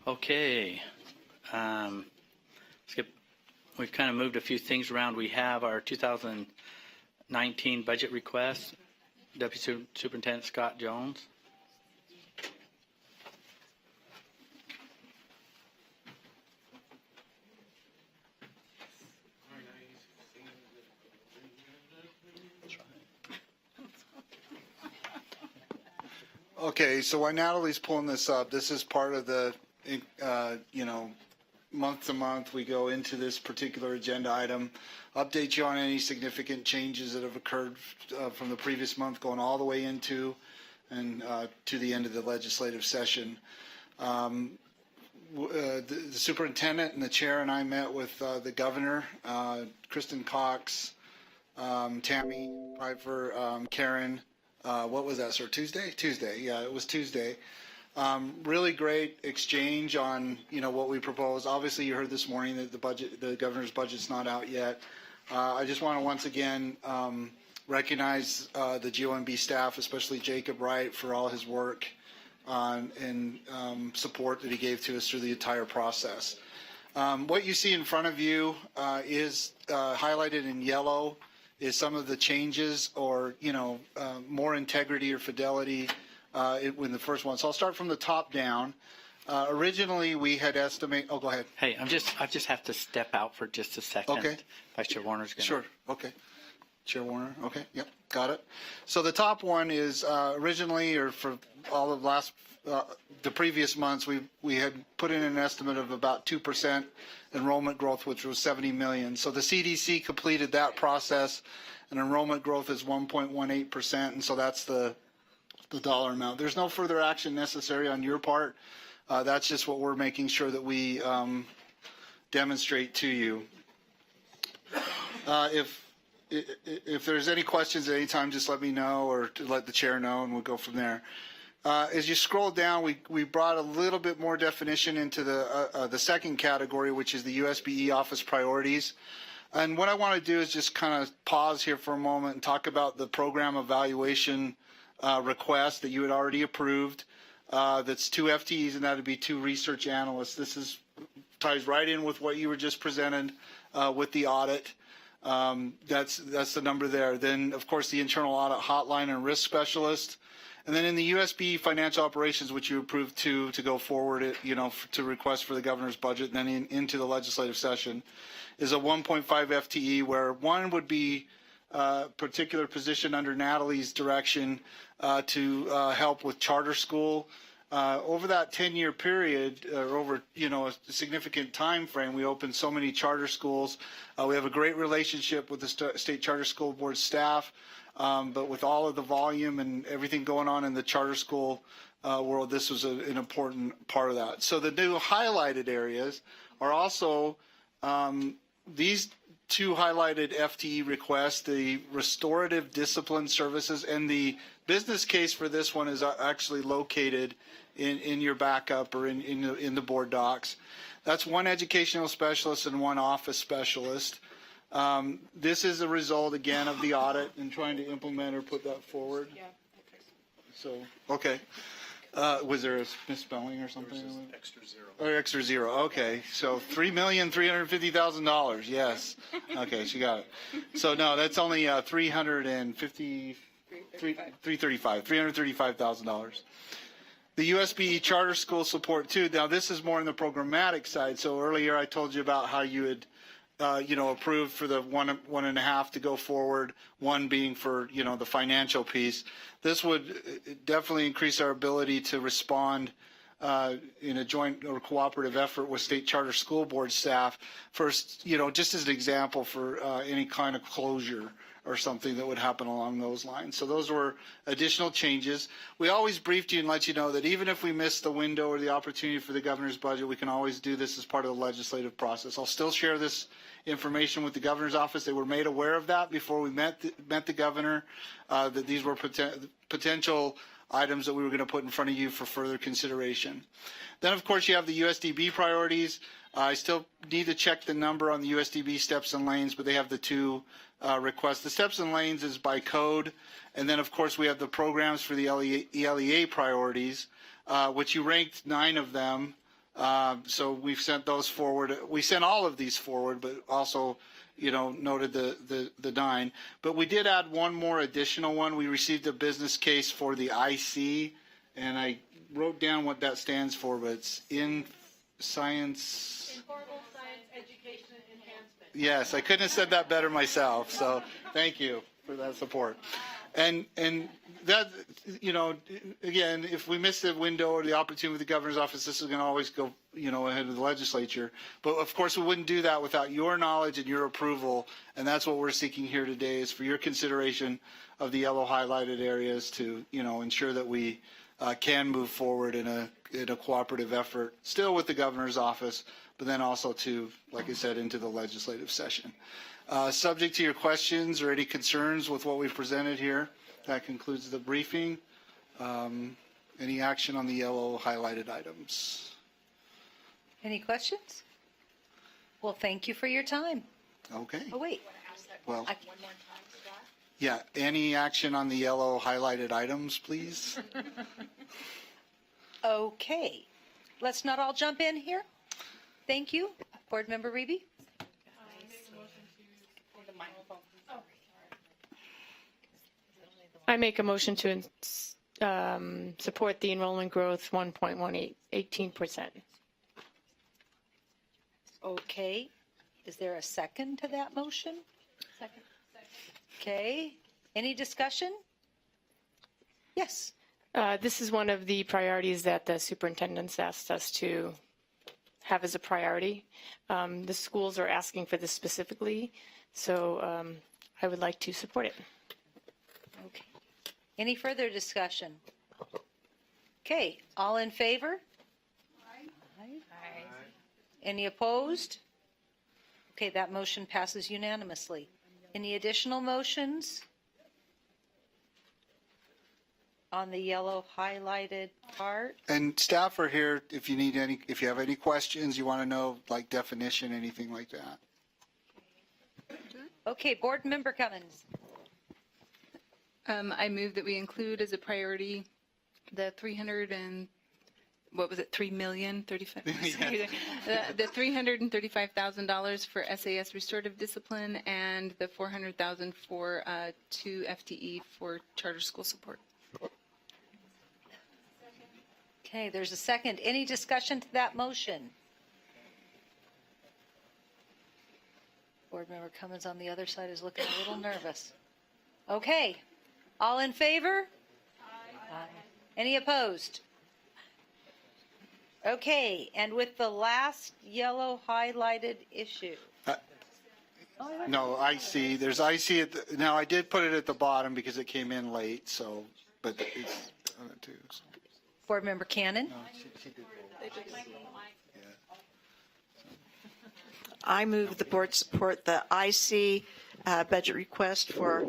Okay. We've kind of moved a few things around. We have our 2019 budget request. Deputy Superintendent Scott Jones. Okay, so while Natalie's pulling this up, this is part of the, month to month, we go into this particular agenda item, update you on any significant changes that have occurred from the previous month going all the way into and to the end of the legislative session. The superintendent and the chair and I met with the governor, Kristen Cox, Tammy Piper, Karen. What was that, sir? Tuesday? Tuesday. Yeah, it was Tuesday. Really great exchange on, what we propose. Obviously, you heard this morning that the governor's budget's not out yet. I just want to once again recognize the GOMB staff, especially Jacob Wright, for all his work and support that he gave to us through the entire process. What you see in front of you is highlighted in yellow is some of the changes or, more integrity or fidelity in the first one. So I'll start from the top down. Originally, we had estimated. Oh, go ahead. Hey, I just have to step out for just a second. Okay. Vice Chair Warner's going to. Sure. Okay. Chair Warner. Okay. Yep. Got it. So the top one is originally, or for all of the previous months, we had put in an estimate of about 2% enrollment growth, which was 70 million. So the CDC completed that process, and enrollment growth is 1.18%, and so that's the dollar amount. There's no further action necessary on your part. That's just what we're making sure that we demonstrate to you. If there's any questions at any time, just let me know or to let the chair know, and we'll go from there. As you scroll down, we brought a little bit more definition into the second category, which is the USBE office priorities. And what I want to do is just kind of pause here for a moment and talk about the program evaluation request that you had already approved. That's 2 FTEs, and that would be 2 research analysts. This ties right in with what you were just presented with the audit. That's the number there. Then, of course, the internal audit hotline and risk specialist. And then in the USB financial operations, which you approved to go forward, to request for the governor's budget, and then into the legislative session, is a 1.5 FTE, where one would be a particular position under Natalie's direction to help with charter school. Over that 10-year period, or over a significant time frame, we opened so many charter schools. We have a great relationship with the State Charter School Board staff. But with all of the volume and everything going on in the charter school world, this was an important part of that. So the new highlighted areas are also these 2 highlighted FTE requests, the restorative discipline services, and the business case for this one is actually located in your backup or in the board docs. That's 1 educational specialist and 1 office specialist. This is a result, again, of the audit and trying to implement or put that forward. Yeah. So, okay. Was there a misspelling or something? There was just extra zero. Oh, extra zero. Okay. So $3,350,000. Yes. Okay, she got it. So no, that's only $335,000. The USB charter school support too. Now this is more on the programmatic side. So earlier I told you about how you had approved for the 1.5 to go forward, 1 being for, the financial piece. This would definitely increase our ability to respond in a joint or cooperative effort with State Charter School Board staff. First, just as an example for any kind of closure or something that would happen along those lines. So those were additional changes. We always briefed you and let you know that even if we miss the window or the opportunity for the governor's budget, we can always do this as part of the legislative process. I'll still share this information with the governor's office. They were made aware of that before we met the governor, that these were potential items that we were going to put in front of you for further consideration. Then, of course, you have the USDB priorities. I still need to check the number on the USDB steps and lanes, but they have the 2 requests. The steps and lanes is by code. And then, of course, we have the programs for the ELEA priorities, which you ranked 9 of them So we've sent those forward. We sent all of these forward, but also, noted the 9. But we did add one more additional one. We received a business case for the IC, and I wrote down what that stands for, but it's in science. Informal science education enhancement. Yes, I couldn't have said that better myself. So thank you for that support. And that, again, if we miss the window or the opportunity with the governor's office, this is going to always go, ahead of the legislature. But of course, we wouldn't do that without your knowledge and your approval. And that's what we're seeking here today, is for your consideration of the yellow highlighted areas to, ensure that we can move forward in a cooperative effort, still with the governor's office, but then also to, like I said, into the legislative session. Subject to your questions or any concerns with what we've presented here, that concludes the briefing. Any action on the yellow highlighted items? Any questions? Well, thank you for your time. Okay. Oh, wait. Well, I- yeah, any action on the yellow highlighted items, please? Okay. Let's not all jump in here. Thank you. Board Member Reby? I make a motion to support the enrollment growth 18%. Okay. Is there a second to that motion? Second. Okay. Any discussion? Yes. This is one of the priorities that the superintendent's asked us to have as a priority. The schools are asking for this specifically, so I would like to support it. Okay. Any further discussion? Okay. All in favor? Aye. Any opposed? Okay, that motion passes unanimously. Any additional motions on the yellow highlighted part? And staff are here if you need any, if you have any questions, you want to know, like definition, anything like that. Okay, Board Member Cummins. I move that we include as a priority the 300 and what was it, 3 million, 35, the $335,000 for SAS restorative discipline and the 400,000 for 2 FTE for charter school support. Okay, there's a second. Any discussion to that motion? Board Member Cummins on the other side is looking a little nervous. Okay, all in favor? Aye. Any opposed? Okay, and with the last yellow highlighted issue. No, IC, there's IC at the, now I did put it at the bottom because it came in late, so, but it's on it too. So. Board Member Cannon? No, she did both. I move the board support the IC budget request for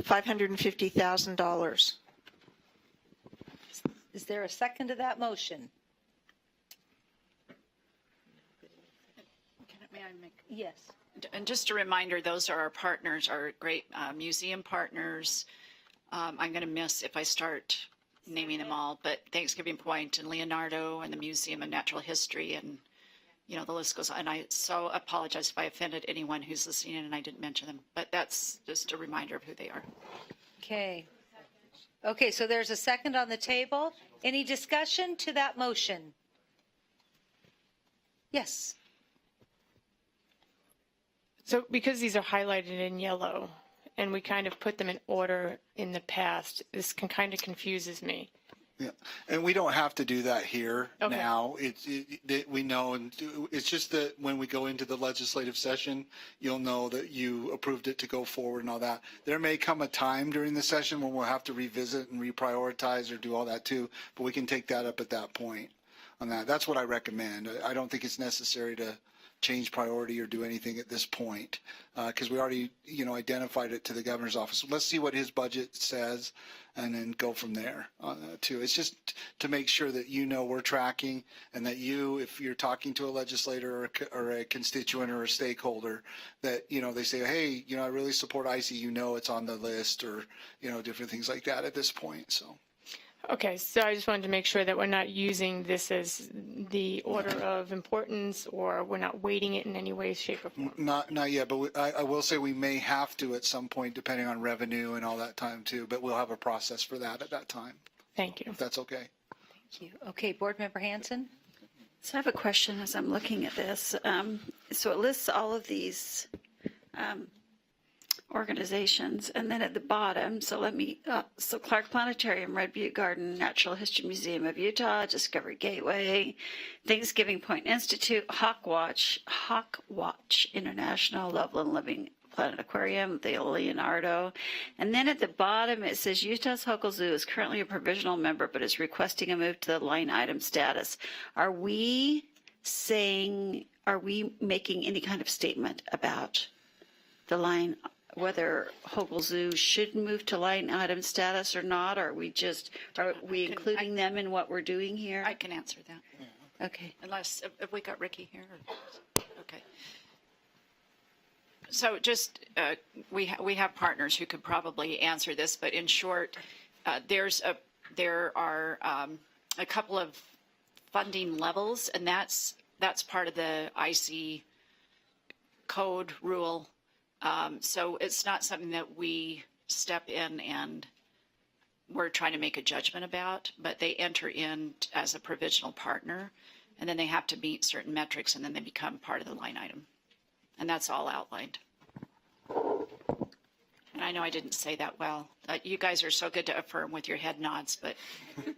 $550,000. Is there a second to that motion? May I make? Yes. And just a reminder, those are our partners, our great museum partners. I'm going to miss if I start naming them all, but Thanksgiving Point and Leonardo and the Museum of Natural History and, the list goes on. And I so apologize if I offended anyone who's listening and I didn't mention them, but that's just a reminder of who they are. Okay. Okay, so there's a second on the table. Any discussion to that motion? Yes. So because these are highlighted in yellow and we kind of put them in order in the past, this kind of confuses me. Yeah, and we don't have to do that here Okay. now. We know, and it's just that when we go into the legislative session, you'll know that you approved it to go forward and all that. There may come a time during the session when we'll have to revisit and reprioritize or do all that too, but we can take that up at that point on that. That's what I recommend. I don't think it's necessary to change priority or do anything at this point because we already, identified it to the governor's office. Let's see what his budget says and then go from there on that too. It's just to make sure that we're tracking and that if you're talking to a legislator or a constituent or a stakeholder, that, they say, hey, I really support IC, it's on the list or, different things like that at this point. So. Okay, so I just wanted to make sure that we're not using this as the order of importance, or we're not weighting it in any way, shape, or form. Not yet, but I will say we may have to at some point, depending on revenue and all that time too, but we'll have a process for that at that time, Thank you. if that's okay. Thank you. Okay, Board Member Hanson? So I have a question as I'm looking at this. So it lists all of these organizations, and then at the bottom, so Clark Planetarium, Red Butte Garden, Natural History Museum of Utah, Discovery Gateway, Thanksgiving Point Institute, Hawkwatch International, Loveland Living Planet Aquarium, the Leonardo. And then at the bottom, it says Utah's Hogle Zoo is currently a provisional member, but is requesting a move to the line item status. Are we making any kind of statement about the line, whether Hogle Zoo should move to line item status or not? Are we including them in what we're doing here? I can answer that. Okay. Unless, have we got Ricky here? Okay. So just, we have partners who could probably answer this, but in short, there are a couple of funding levels, and that's part of the IC code rule. So it's not something that we step in and we're trying to make a judgment about, but they enter in as a provisional partner, and then they have to meet certain metrics, and then they become part of the line item. And that's all outlined. And I know I didn't say that well. You guys are so good to affirm with your head nods, but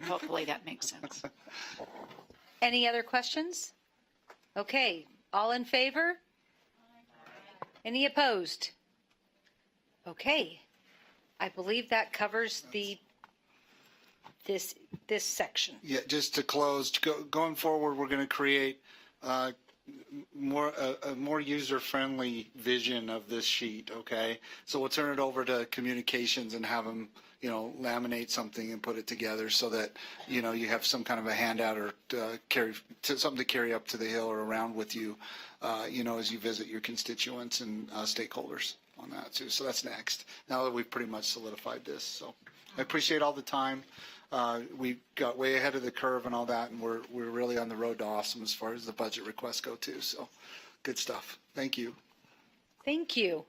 hopefully that makes sense. Any other questions? Okay, all in favor? Any opposed? Okay, I believe that covers this section. Yeah, just to close, going forward, we're going to create a more user-friendly vision of this sheet, okay? So we'll turn it over to communications and have them, laminate something and put it together so that, you have some kind of a handout or something to carry up to the hill or around with you, as you visit your constituents and stakeholders on that too. So that's next, now that we've pretty much solidified this. So I appreciate all the time. We got way ahead of the curve and all that, and we're really on the road to awesome as far as the budget requests go too. So good stuff. Thank you. Thank you.